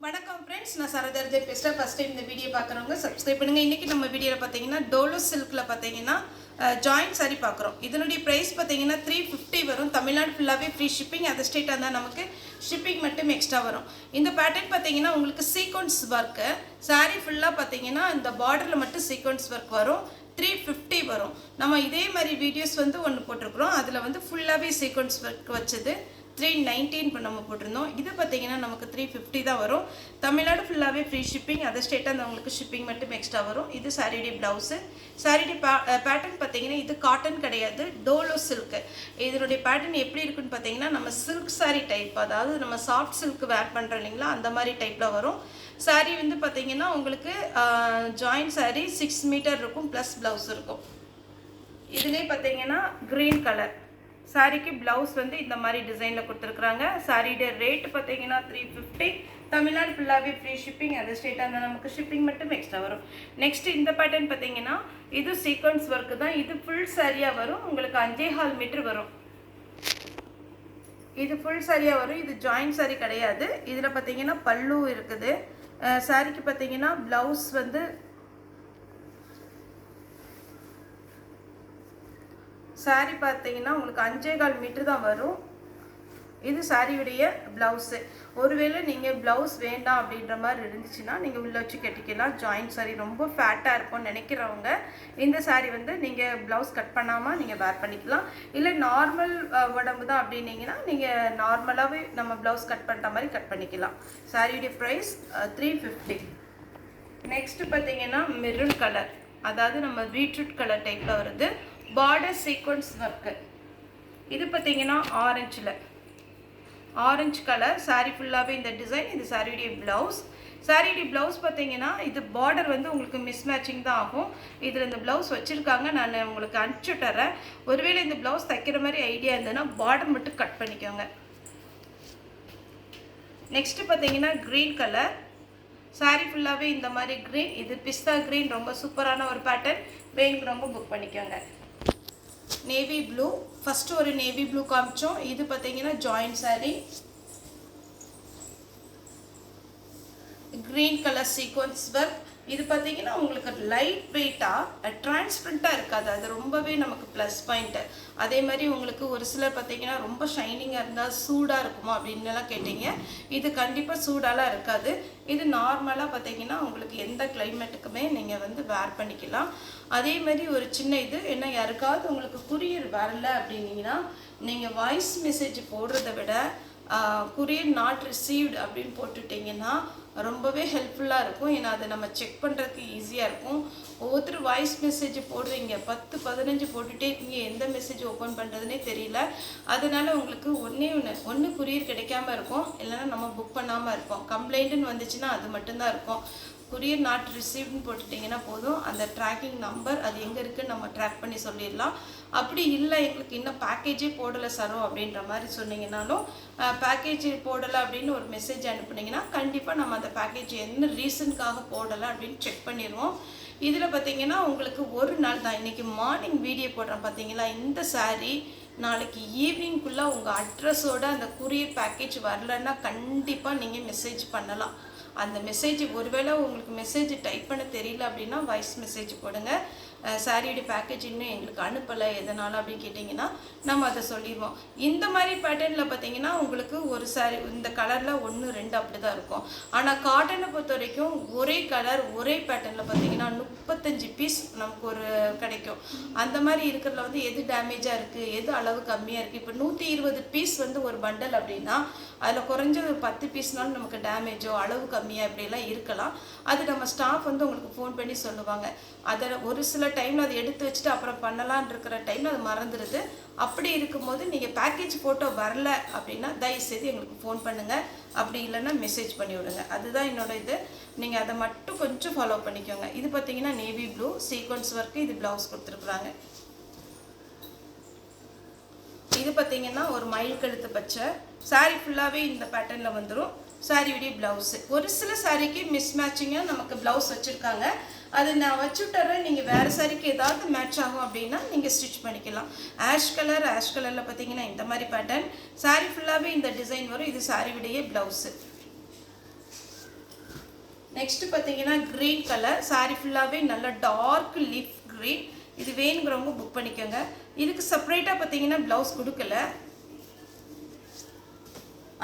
வணக்கம் ஃப்ரெண்ட்ஸ், நான் சரதர்ஜே பேசுகிறேன். ஃபஸ்ட் டைம் இந்த வீடியோ பார்க்குறவங்க சப்ஸ்கிரைப் பண்ணுங்கள். இன்றைக்கி நம்ம வீடியோவில் பார்த்தீங்கன்னா டோலோ சில்கில் பார்த்தீங்கன்னா ஜாயிண்ட் சாரி பார்க்குறோம். இதனுடைய ப்ரைஸ் பார்த்தீங்கன்னா 350 வரும். தமிழ்நாடு ஃபுல்லாகவே ஃப்ரீ ஷிப்பிங். அதர் ஸ்டேட்டாக இருந்தால் நமக்கு ஷிப்பிங் மட்டும் எக்ஸ்ட்ரா வரும். இந்த பேட்டர்ன் பார்த்தீங்கன்னா உங்களுக்கு சீக்வன்ஸ் ஒர்க்கு சாரி ஃபுல்லாக பார்த்தீங்கன்னா இந்த பார்டரில் மட்டும் சீக்வன்ஸ் ஒர்க் வரும். 350 வரும். நம்ம இதே மாதிரி வீடியோஸ் வந்து ஒன்று போட்டிருக்கிறோம். அதில் வந்து ஃபுல்லாகவே சீக்வன்ஸ் ஒர்க் வச்சது 319 நம்ம போட்டிருந்தோம். இது பார்த்தீங்கன்னா நமக்கு 350 தான் வரும். தமிழ்நாடு ஃபுல்லாகவே ஃப்ரீ ஷிப்பிங். அதர் ஸ்டேட்டாக இருந்தவங்களுக்கு ஷிப்பிங் மட்டும் எக்ஸ்ட்ரா வரும். இது சாரியுடைய ப்ளவுஸு. சாரியுடைய பேட்டர்ன் பார்த்தீங்கன்னா இது காட்டன் கிடையாது, டோலோ சில்க்கு. இதனுடைய பேட்டர்ன் எப்படி இருக்குன்னு பார்த்தீங்கன்னா நம்ம சில்க் சாரி டைப், அதாவது நம்ம சாஃப்ட் சில்க் வேர் பண்ணுறோம் இல்லைங்களா, அந்த மாதிரி டைப்பில் வரும். சாரி வந்து பார்த்தீங்கன்னா உங்களுக்கு ஜாயிண்ட் சாரி 6 மீட்டர் இருக்கும், ப்ளஸ் ப்ளவுஸ் இருக்கும். இதுலேயே பார்த்தீங்கன்னா க்ரீன் கலர் சாரிக்கு ப்ளவுஸ் வந்து இந்த மாதிரி டிசைனில் கொடுத்துருக்குறாங்க. சாரியோட ரேட்டு பார்த்தீங்கன்னா 350. தமிழ்நாடு ஃபுல்லாகவே ஃப்ரீ ஷிப்பிங். அதர் ஸ்டேட்டாக இருந்தால் நமக்கு ஷிப்பிங் மட்டும் எக்ஸ்ட்ரா வரும். நெக்ஸ்ட் இந்த பேட்டர்ன் பார்த்தீங்கன்னா இது சீக்வன்ஸ் ஒர்க்கு தான். இது ஃபுல் சாரியாக வரும். உங்களுக்கு 5.25 மீட்டர் வரும். இது ஃபுல் சாரியாக வரும். இது ஜாயிண்ட் சாரி கிடையாது. இதில் பார்த்தீங்கன்னா பல்லு இருக்குது. சாரிக்கு பார்த்தீங்கன்னா ப்ளவுஸ் வந்து சாரி பார்த்தீங்கன்னா உங்களுக்கு 5.25 மீட்டர் தான் வரும். இது சாரியுடைய ப்ளவுஸு. ஒருவேளை நீங்கள் ப்ளவுஸ் வேண்டாம் அப்படின்ற மாதிரி இருந்துச்சுன்னா நீங்கள் உள்ளே வச்சு கட்டிக்கலாம். ஜாயிண்ட் சாரி ரொம்ப ஃபேட்டாக இருக்கும்னு நினைக்கிறவங்க இந்த சாரி வந்து நீங்கள் ப்ளவுஸ் கட் பண்ணாமல் நீங்கள் வேர் பண்ணிக்கலாம். இல்லை நார்மல் உடம்பு தான் அப்படின்னீங்கன்னா நீங்கள் நார்மலாகவே நம்ம ப்ளவுஸ் கட் பண்ணுற மாதிரி கட் பண்ணிக்கலாம். சாரியுடைய ப்ரைஸ் 350. நெக்ஸ்ட்டு பார்த்தீங்கன்னா மெரூன் கலர், அதாவது நம்ம பீட்ரூட் கலர் டைப்பில் வருது. Border sequence work. இது பார்த்தீங்கன்னா ஆரஞ்சு கலர். சாரி ஃபுல்லாகவே இந்த டிசைன். இது சாரியுடைய ப்ளவுஸ். சாரியுடைய ப்ளவுஸ் பார்த்தீங்கன்னா இது பார்டர் வந்து உங்களுக்கு மிஸ் மேட்சிங் தான் ஆகும். இதில் இந்த ப்ளவுஸ் வச்சுருக்காங்க, நான் உங்களுக்கு அனுப்பிச்சி தரேன். ஒருவேளை இந்த ப்ளவுஸ் தைக்கிற மாதிரி ஐடியா இருந்ததுன்னா பார்டர் மட்டும் கட் பண்ணிக்கோங்க. நெக்ஸ்ட்டு பார்த்தீங்கன்னா க்ரீன் கலர். சாரி ஃபுல்லாகவே இந்த மாதிரி க்ரீன். இது பிஸ்தா க்ரீன், ரொம்ப சூப்பரான ஒரு பேட்டர்ன். வேணுங்கிறவங்க புக் பண்ணிக்கோங்க. Navy blue. ஃபஸ்ட்டு ஒரு நேவி ப்ளூ காமிச்சோம். இது பார்த்தீங்கன்னா joint sorry. Green colour sequence work. இது பார்த்தீங்கன்னா உங்களுக்கு லைட் வெயிட்டாக டிரான்ஸ்பரண்ட்டாக இருக்காது. அது ரொம்பவே நமக்கு ப்ளஸ் பாயிண்ட்டு. அதே மாதிரி உங்களுக்கு ஒரு சிலர் பார்த்தீங்கன்னா ரொம்ப ஷைனிங்காக இருந்தால் சூடாக இருக்குமா அப்படின்னுலாம் கேட்டீங்க. இது கண்டிப்பாக சூடாலாம் இருக்காது. இது நார்மலாக பார்த்தீங்கன்னா உங்களுக்கு எந்த கிளைமேட்டுக்குமே நீங்கள் வந்து வேர் பண்ணிக்கலாம். அதே மாதிரி ஒரு சின்ன இது என்ன, யாருக்காவது உங்களுக்கு குரியர் வரல அப்படின்னீங்கன்னா நீங்கள் வாய்ஸ் மெசேஜ் போடுறத விட குரியர் நாட் ரிசீவ்டு அப்படின்னு போட்டுட்டிங்கன்னா ரொம்பவே ஹெல்ப்ஃபுல்லாக இருக்கும். ஏன்னா அதை நம்ம செக் பண்ணுறதுக்கு ஈஸியாக இருக்கும். ஒவ்வொருத்தர் வாய்ஸ் மெசேஜ் போடுறீங்க, 10-15 போட்டுகிட்டே இருக்கீங்க, எந்த மெசேஜ் ஓப்பன் பண்ணுறதுனே தெரியல. அதனால் உங்களுக்கு ஒன்று குரியர் கிடைக்காம இருக்கும், இல்லைன்னா நம்ம புக் பண்ணாமல் இருப்போம். கம்ப்ளைண்ட்டுன்னு வந்துச்சுன்னா அது மட்டும்தான் இருக்கும். குரியர் நாட் ரிசீவ்டுன்னு போட்டுட்டிங்கன்னா போதும். அந்த ட்ராக்கிங் நம்பர் அது எங்கே இருக்குதுன்னு நம்ம ட்ராக் பண்ணி சொல்லிடலாம். அப்படி இல்லை எங்களுக்கு இன்னும் பேக்கேஜே போடலை சரோ அப்படின்ற மாதிரி சொன்னீங்கன்னாலும் பேக்கேஜ் போடலை அப்படின்னு ஒரு மெசேஜ் அனுப்புனீங்கன்னா கண்டிப்பாக நம்ம அந்த பேக்கேஜ் என்ன ரீசனுக்காக போடலை அப்படின்னு செக் பண்ணிடுவோம். இதில் பார்த்தீங்கன்னா உங்களுக்கு ஒரு நாள் தான். இன்றைக்கி மார்னிங் வீடியோ போடுறேன் பார்த்தீங்களா, இந்த சாரீ நாளைக்கு ஈவினிங்குள்ளே உங்கள் அட்ரஸோடு அந்த குரியர் பேக்கேஜ் வரலன்னா கண்டிப்பாக நீங்கள் மெசேஜ் பண்ணலாம். அந்த மெசேஜ் ஒருவேளை உங்களுக்கு மெசேஜ் டைப் பண்ண தெரியல அப்படின்னா வாய்ஸ் மெசேஜ் போடுங்க. சாரியோடைய பேக்கேஜ் இன்னும் எங்களுக்கு அனுப்பலை எதனால் அப்படின்னு கேட்டிங்கன்னா நம்ம அதை சொல்லிடுவோம். இந்த மாதிரி பேட்டர்னில் பார்த்தீங்கன்னா உங்களுக்கு ஒரு சாரி இந்த கலரில் 1-2 அப்படி தான் இருக்கும். ஆனால் காட்டனை பொறுத்த வரைக்கும் ஒரே கலர் ஒரே பேட்டர்னில் பார்த்தீங்கன்னா 35 பீஸ் நமக்கு ஒரு கிடைக்கும். அந்த மாதிரி இருக்கிறதுல வந்து எது டேமேஜாக இருக்குது, எது அளவு கம்மியாக இருக்குது. இப்போ 120 பீஸ் வந்து ஒரு பண்டல் அப்படின்னா அதில் குறைஞ்ச ஒரு 10 பீஸ்னாலும் நமக்கு டேமேஜோ அளவு கம்மியாக இப்படியெல்லாம் இருக்கலாம். அது நம்ம ஸ்டாஃப் வந்து உங்களுக்கு ஃபோன் பண்ணி சொல்லுவாங்க. அதை ஒரு சில டைமில் அதை எடுத்து வச்சுட்டு அப்புறம் பண்ணலான் இருக்கிற டைமில் அது மறந்துடுது. அப்படி இருக்கும்போது நீங்கள் பேக்கேஜ் ஃபோட்டோ வரல அப்படின்னா தயவுசெய்து எங்களுக்கு ஃபோன் பண்ணுங்கள். அப்படி இல்லைன்னா மெசேஜ் பண்ணி விடுங்க. அதுதான் என்னோட இது. நீங்கள் அதை மட்டும் கொஞ்சம் ஃபாலோ பண்ணிக்கோங்க. இது பார்த்தீங்கன்னா நேவி ப்ளூ சீக்வன்ஸ் ஒர்க்கு. இது ப்ளவுஸ் கொடுத்துருக்குறாங்க. இது பார்த்தீங்கன்னா ஒரு மயில் கழுத்து பச்சை. சாரி ஃபுல்லாகவே இந்த பேட்டர்னில் வந்துடும். சாரியுடைய ப்ளவுஸு ஒரு சில சாரிக்கு மிஸ் மேட்சிங்காக நமக்கு ப்ளவுஸ் வச்சுருக்காங்க. அது நான் வச்சுட்டுறேன். நீங்கள் வேறு சாரிக்கு ஏதாவது மேட்ச் ஆகும் அப்படின்னா நீங்கள் ஸ்டிச் பண்ணிக்கலாம். ஆஷ் கலரில் பார்த்தீங்கன்னா இந்த மாதிரி பேட்டர்ன். சாரி ஃபுல்லாகவே இந்த டிசைன் வரும். இது சாரியுடைய ப்ளவுஸு. நெக்ஸ்ட் பார்த்தீங்கன்னா க்ரீன் கலர் சாரி ஃபுல்லாகவே நல்ல டார்க் லீஃப் க்ரீன். இது வேணுங்கிறவங்க புக் பண்ணிக்கோங்க. இதுக்கு செப்பரேட்டாக பார்த்தீங்கன்னா ப்ளவுஸ் கொடுக்கல.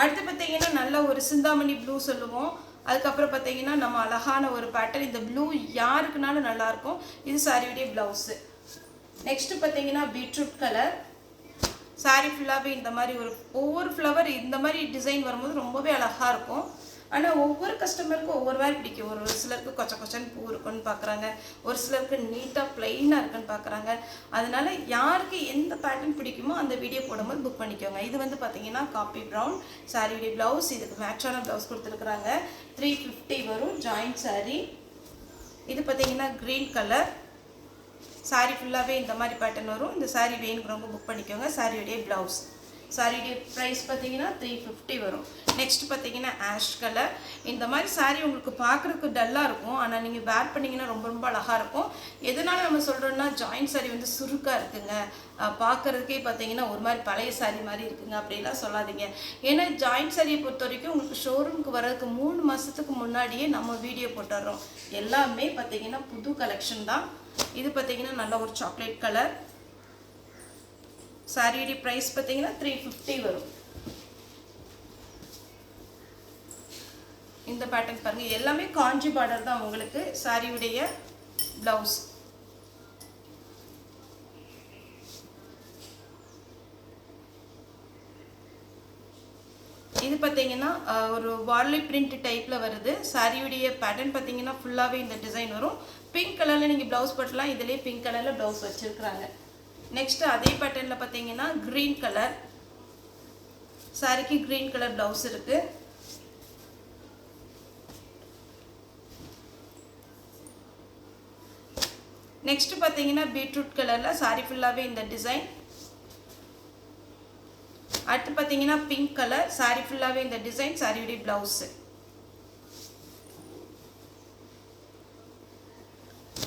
அடுத்து பார்த்தீங்கன்னா நல்ல ஒரு சிந்தாமணி ப்ளூ சொல்லுவோம். அதுக்கப்புறம் பார்த்தீங்கன்னா நம்ம அழகான ஒரு பேட்டர்ன். இந்த ப்ளூ யாருக்குனாலும் நல்லாயிருக்கும். இது சாரியுடைய ப்ளவுஸு. நெக்ஸ்ட்டு பார்த்தீங்கன்னா பீட்ரூட் கலர் சாரி ஃபுல்லாகவே இந்த மாதிரி ஒவ்வொரு ஃப்ளவர் இந்த மாதிரி டிசைன் வரும்போது ரொம்பவே அழகாக இருக்கும். ஆனால் ஒவ்வொரு கஸ்டமருக்கும் ஒவ்வொரு மாதிரி பிடிக்கும். ஒரு சிலருக்கு கொச்ச கொச்சன்னு பூ இருக்குன்னு பார்க்குறாங்க, ஒரு சிலருக்கு நீட்டாக ப்ளைனாக இருக்குன்னு பார்க்குறாங்க. அதனால யாருக்கு எந்த பேட்டர்ன் பிடிக்குமோ அந்த வீடியோ போடும்போது புக் பண்ணிக்கோங்க. இது வந்து பார்த்தீங்கன்னா காப்பி ப்ரௌன் சாரியுடைய ப்ளவுஸ். இதுக்கு மேட்சான ப்ளவுஸ் கொடுத்துருக்குறாங்க. 350 வரும் ஜாயிண்ட் சாரி. இது பார்த்தீங்கன்னா க்ரீன் கலர் சாரி ஃபுல்லாகவே இந்த மாதிரி பேட்டர்ன் வரும். இந்த சாரி வேணுங்கிறவங்க புக் பண்ணிக்கோங்க. சாரியுடைய ப்ளவுஸ். சாரியுடைய ப்ரைஸ் பார்த்தீங்கன்னா 350 வரும். நெக்ஸ்ட் பார்த்தீங்கன்னா ஆஷ் கலர். இந்த மாதிரி சாரி உங்களுக்கு பார்க்குறதுக்கு டல்லாக இருக்கும், ஆனால் நீங்கள் வேர் பண்ணிங்கன்னா ரொம்ப ரொம்ப அழகாக இருக்கும். எதனால நம்ம சொல்கிறோன்னா ஜாயிண்ட் சாரி வந்து சுருக்காக இருக்குங்க, பார்க்குறதுக்கே பார்த்தீங்கன்னா ஒரு மாதிரி பழைய சாரி மாதிரி இருக்குங்க அப்படின்லாம் சொல்லாதீங்க. ஏன்னா ஜாயிண்ட் சாரியை பொறுத்த வரைக்கும் உங்களுக்கு ஷோரூமுக்கு வர்றதுக்கு 3 மாதத்துக்கு முன்னாடியே நம்ம வீடியோ போட்டுடுறோம். எல்லாமே பார்த்தீங்கன்னா புது கலெக்ஷன் தான். இது பார்த்தீங்கன்னா நல்ல ஒரு சாக்லேட் கலர். சாரியுடைய ப்ரைஸ் பார்த்தீங்கன்னா 350 வரும். இந்த பேட்டர்ன் பாருங்க, எல்லாமே காஞ்சி பார்டர் தான் உங்களுக்கு சாரியுடைய பிளவுஸ். இது பார்த்தீங்கன்னா ஒரு வார்லி பிரிண்ட் டைப்பில் வருது. சாரியுடைய பேட்டர்ன் பார்த்தீங்கன்னா ஃபுல்லாகவே இந்த டிசைன் வரும். பிங்க் கலரில் நீங்கள் ப்ளவுஸ் போட்டலாம். இதிலே பிங்க் கலரில் ப்ளவுஸ் வச்சுருக்குறாங்க. நெக்ஸ்ட் அதே பேட்டர்னில் பார்த்தீங்கன்னா க்ரீன் கலர் சாரிக்கு க்ரீன் கலர் ப்ளவுஸ் இருக்கு. நெக்ஸ்ட் பார்த்தீங்கன்னா பீட்ரூட் கலரில் சாரி ஃபுல்லாகவே இந்த டிசைன். அடுத்து பார்த்தீங்கன்னா பிங்க் கலர் சாரி ஃபுல்லாகவே இந்த டிசைன். சாரியுடைய ப்ளவுஸு.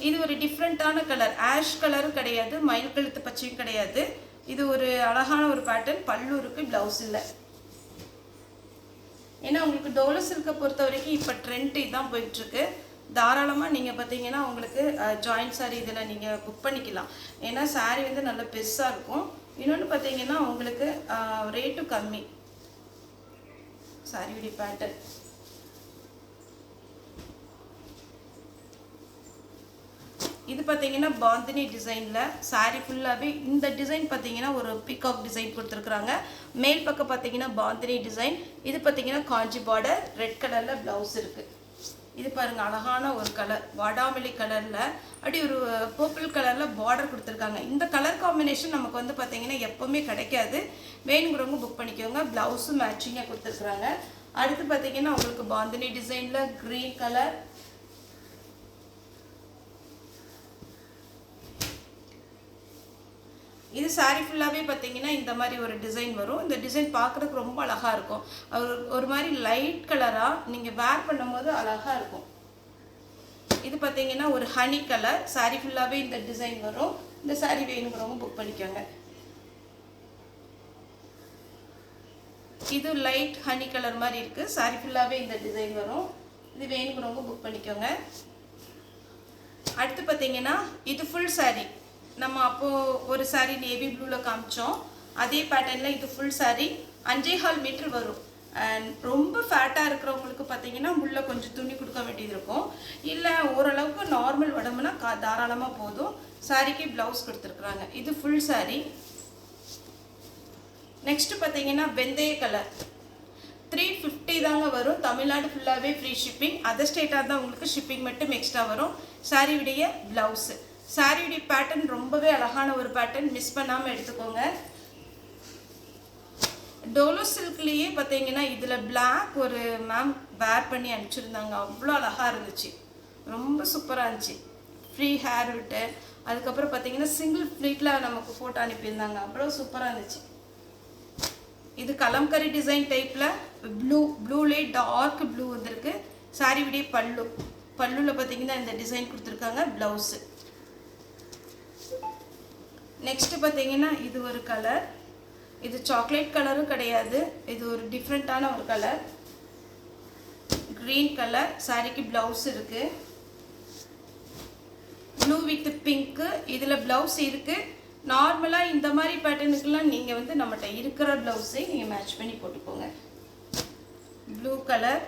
இது ஒரு டிஃப்ரெண்ட்டான கலர். ஆஷ் கலரும் கிடையாது, மயில் கழுத்து பச்சையும் கிடையாது. இது ஒரு அழகான ஒரு பேட்டர்ன். பல்லு இருக்கு, ப்ளவுஸ் இல்லை. ஏன்னா உங்களுக்கு டோலோ சில்கை பொறுத்த வரைக்கும் இப்போ ட்ரெண்ட் இதுதான் போயிட்டுருக்கு. தாராளமாக நீங்கள் பார்த்தீங்கன்னா உங்களுக்கு ஜாயிண்ட் சாரி இதில் நீங்கள் புக் பண்ணிக்கலாம். ஏன்னா சாரி வந்து நல்ல பெருசாக இருக்கும். இன்னொன்று பார்த்தீங்கன்னா உங்களுக்கு ரேட்டும் கம்மி. சாரியுடைய பேட்டர்ன் இது பார்த்தீங்கன்னா பாந்தினி டிசைனில் சாரி ஃபுல்லாகவே இந்த டிசைன் பார்த்தீங்கன்னா ஒரு பீகாக் டிசைன் கொடுத்துருக்குறாங்க. மேல் பக்கம் பார்த்தீங்கன்னா பாந்தினி டிசைன். இது பார்த்தீங்கன்னா காஞ்சி பார்டர். ரெட் கலரில் ப்ளவுஸ் இருக்குது. இது பாருங்கள் அழகான ஒரு கலர், வாடாமல்லி கலரில் அப்படி ஒரு பர்பிள் கலரில் பார்டர் கொடுத்துருக்காங்க. இந்த கலர் காம்பினேஷன் நமக்கு வந்து பார்த்தீங்கன்னா எப்போவுமே கிடைக்காது. வேணுங்கிறவங்க புக் பண்ணிக்கோங்க. ப்ளவுஸும் மேட்சிங்காக கொடுத்துருக்குறாங்க. அடுத்து பார்த்தீங்கன்னா உங்களுக்கு பாந்தினி டிசைனில் க்ரீன் கலர். இது சாரி ஃபுல்லாகவே பார்த்தீங்கன்னா இந்த மாதிரி ஒரு டிசைன் வரும். இந்த டிசைன் பார்க்குறதுக்கு ரொம்ப அழகாக இருக்கும். ஒரு மாதிரி லைட் கலராக நீங்கள் வேர் பண்ணும்போது அழகாக இருக்கும். இது பார்த்தீங்கன்னா ஒரு ஹனி கலர். சாரி ஃபுல்லாகவே இந்த டிசைன் வரும். இந்த சாரி வேணுங்கிறவங்க புக் பண்ணிக்கோங்க. இது லைட் ஹனி கலர் மாதிரி இருக்குது. சாரி ஃபுல்லாகவே இந்த டிசைன் வரும். இது வேணுங்கிறவங்க புக் பண்ணிக்கோங்க. அடுத்து பார்த்தீங்கன்னா இது ஃபுல் சாரி. நம்ம அப்போது ஒரு சாரி நேவி ப்ளூவில் காமிச்சோம். அதே பேட்டர்னில் இது ஃபுல் சாரி 5.25 மீட்டர் வரும். அண்ட் ரொம்ப ஃபேட்டாக இருக்கிறவங்களுக்கு பார்த்தீங்கன்னா உள்ளே கொஞ்சம் துணி கொடுக்க வேண்டியது இருக்கும். இல்லை ஓரளவுக்கு நார்மல் உடம்புனா தாராளமாக போதும். சாரிக்கு ப்ளவுஸ் கொடுத்துருக்குறாங்க. இது ஃபுல் சாரி. நெக்ஸ்ட்டு பார்த்தீங்கன்னா வெந்தய கலர் 350 தாங்க வரும். தமிழ்நாடு ஃபுல்லாகவே ஃப்ரீ ஷிப்பிங். அதர் ஸ்டேட்டாக தான் உங்களுக்கு ஷிப்பிங் மட்டும் எக்ஸ்ட்ரா வரும். சாரியுடைய ப்ளவுஸு. சாரியுடைய பேட்டர்ன் ரொம்பவே அழகான ஒரு பேட்டர்ன். மிஸ் பண்ணாமல் எடுத்துக்கோங்க. டோலோ சில்க்லேயே பார்த்தீங்கன்னா இதில் பிளாக் ஒரு மேம் வேர் பண்ணி அனுப்பிச்சிருந்தாங்க. அவ்வளோ அழகாக இருந்துச்சு, ரொம்ப சூப்பராக இருந்துச்சு. ஃப்ரீ ஹேர் விட்டு அதுக்கப்புறம் பார்த்தீங்கன்னா சிங்கிள் ஃப்ளீட்டில் நமக்கு ஃபோட்டோ அனுப்பியிருந்தாங்க. அவ்வளோ சூப்பராக இருந்துச்சு. இது கலம்கரி டிசைன் டைப்பில் ப்ளூலே டார்க் ப்ளூ வந்திருக்கு. சாரியுடைய பல்லுவில் பார்த்தீங்கன்னா இந்த டிசைன் கொடுத்துருக்காங்க. ப்ளவுஸு. நெக்ஸ்ட் பார்த்தீங்கன்னா இது ஒரு கலர். இது சாக்லேட் கலரும் கிடையாது, இது ஒரு டிஃப்ரெண்ட்டான ஒரு கலர். க்ரீன் கலர் சாரிக்கு ப்ளவுஸ் இருக்குது. ப்ளூ வித் பிங்க்கு இதில் ப்ளவுஸ் இருக்குது. நார்மலாக இந்த மாதிரி பேட்டர்னுக்கெல்லாம் நீங்கள் வந்து நம்மகிட்ட இருக்கிற ப்ளவுஸை நீங்கள் மேட்ச் பண்ணி போட்டுக்கோங்க. ப்ளூ கலர்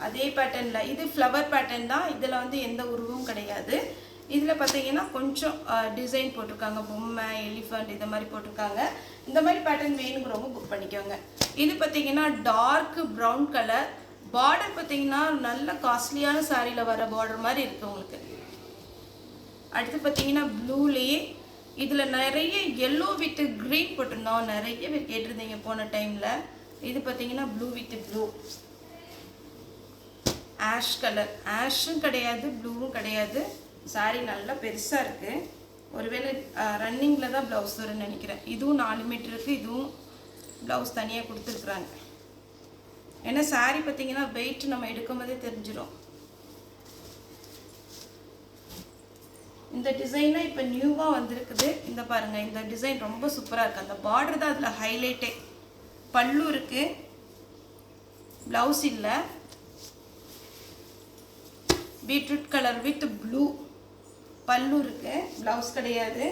அதே பேட்டர்னில் இது ஃப்ளவர் பேட்டர்ன் தான். இதில் வந்து எந்த உருவமும் கிடையாது. இதில் பார்த்தீங்கன்னா கொஞ்சம் டிசைன் போட்டிருக்காங்க, பொம்மை, எலிஃபண்ட் இந்த மாதிரி போட்டிருக்காங்க. இந்த மாதிரி பேட்டர்ன் வேணுங்கிறவங்க புக் பண்ணிக்கோங்க. இது பார்த்தீங்கன்னா டார்க் ப்ரௌன் கலர். பார்டர் பார்த்தீங்கன்னா நல்ல காஸ்ட்லியான சாரியில் வர பார்டர் மாதிரி இருக்குது உங்களுக்கு. அடுத்து பார்த்தீங்கன்னா ப்ளூலேயே இதில் நிறைய எல்லோ வித் க்ரீன் போட்டிருந்தோம். நிறைய பேர் கேட்டிருந்தீங்க போன டைமில். இது பார்த்தீங்கன்னா blue with blue, ash colour. ஆஷும் கிடையாது, ப்ளூவும் கிடையாது. சாரி நல்லா பெருசாக இருக்குது. ஒருவேளை ரன்னிங்கில் தான் ப்ளவுஸ் வரும்னு நினைக்கிறேன். இதுவும் 4 மீட்டருக்கு, இதுவும் ப்ளவுஸ் தனியாக கொடுத்துருக்குறாங்க. ஏன்னா சாரி பார்த்தீங்கன்னா வெயிட் நம்ம எடுக்கும் போதே தெரிஞ்சிடும். இந்த டிசைனாக இப்போ நியூவாக வந்திருக்குது. இந்த பாருங்கள், இந்த டிசைன் ரொம்ப சூப்பராக இருக்குது. அந்த பார்டர் தான் அதில் ஹைலைட்டே. பல்லு இருக்குது, ப்ளவுஸ் இல்லை. பீட்ரூட் கலர் வித் ப்ளூ பல்லு இருக்குது, ப்ளவுஸ் கிடையாது.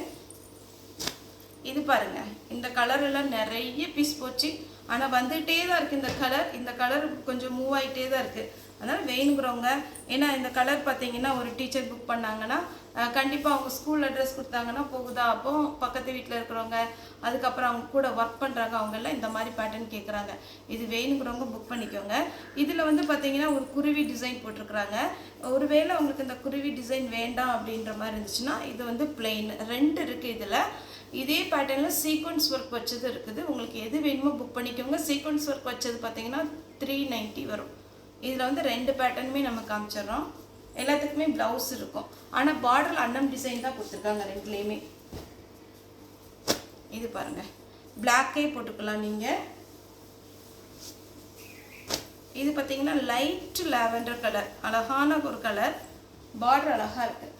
இது பாருங்கள், இந்த கலர் எல்லாம் நிறைய பீஸ் போச்சு. ஆனால் வந்துகிட்டே தான் இருக்குது இந்த கலர். இந்த கலர் கொஞ்சம் மூவ் ஆகிட்டே தான் இருக்குது. அதனால் வேணுங்கிறவங்க, ஏன்னா இந்த கலர் பார்த்தீங்கன்னா ஒரு டீச்சர் புக் பண்ணாங்கன்னா கண்டிப்பாக அவங்க ஸ்கூல் அட்ரஸ் கொடுத்தாங்கன்னா போகுதா. அப்போ பக்கத்து வீட்டில் இருக்கிறவங்க, அதுக்கப்புறம் அவங்க கூட ஒர்க் பண்ணுறாங்க, அவங்கெல்லாம் இந்த மாதிரி பேட்டர்ன் கேட்குறாங்க. இது வேணுங்கிறவங்க புக் பண்ணிக்கோங்க. இதில் வந்து பார்த்தீங்கன்னா ஒரு குருவி டிசைன் போட்டிருக்குறாங்க. ஒருவேளை உங்களுக்கு இந்த குருவி டிசைன் வேண்டாம் அப்படின்ற மாதிரி இருந்துச்சுன்னா இது வந்து பிளெயின் 2 இருக்குது. இதில் இதே பேட்டர்னில் சீக்வன்ஸ் ஒர்க் வச்சது இருக்குது. உங்களுக்கு எது வேணுமோ புக் பண்ணிக்கோங்க. சீக்வன்ஸ் ஒர்க் வச்சது பார்த்தீங்கன்னா 390 வரும். இதில் வந்து 2 பேட்டர்னுமே நம்ம காமிச்சிடறோம். எல்லாத்துக்குமே ப்ளவுஸ் இருக்கும். ஆனால் பார்டரில் அன்னம் டிசைன் தான் கொடுத்துருக்காங்க 2லேயுமே. இது பாருங்கள், பிளாக்கே போட்டுக்கலாம் நீங்கள். இது பார்த்தீங்கன்னா லைட் லாவெண்டர் கலர், அழகான ஒரு கலர். பார்டர் அழகாக இருக்குது.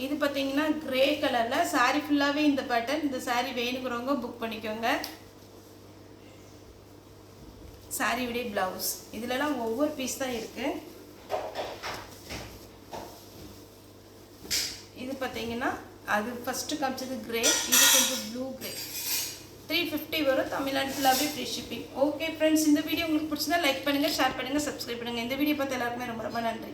இது பார்த்தீங்கன்னா கிரே கலரில் சாரி ஃபுல்லாகவே இந்த பேட்டர்ன். இந்த சாரி வேணுங்கிறவங்க புக் பண்ணிக்கோங்க. சாரி விட ப்ளவுஸ் இதிலலாம் ஒவ்வொரு பீஸ் தான் இருக்குது. இது பார்த்தீங்கன்னா அது ஃபஸ்ட்டு காமிச்சது கிரே, இது கொஞ்சம் ப்ளூ கிரே. 350 வரும். தமிழ்நாடு ஃபுல்லாகவே ஃப்ரீ ஷிப்பிங். ஓகே ஃப்ரெண்ட்ஸ், இந்த வீடியோ உங்களுக்கு பிடிச்சிருந்தா லைக் பண்ணுங்கள், ஷேர் பண்ணுங்கள், சப்ஸ்கிரைப் பண்ணுங்கள். இந்த வீடியோ பார்த்து எல்லாருக்குமே ரொம்ப ரொம்ப நன்றி.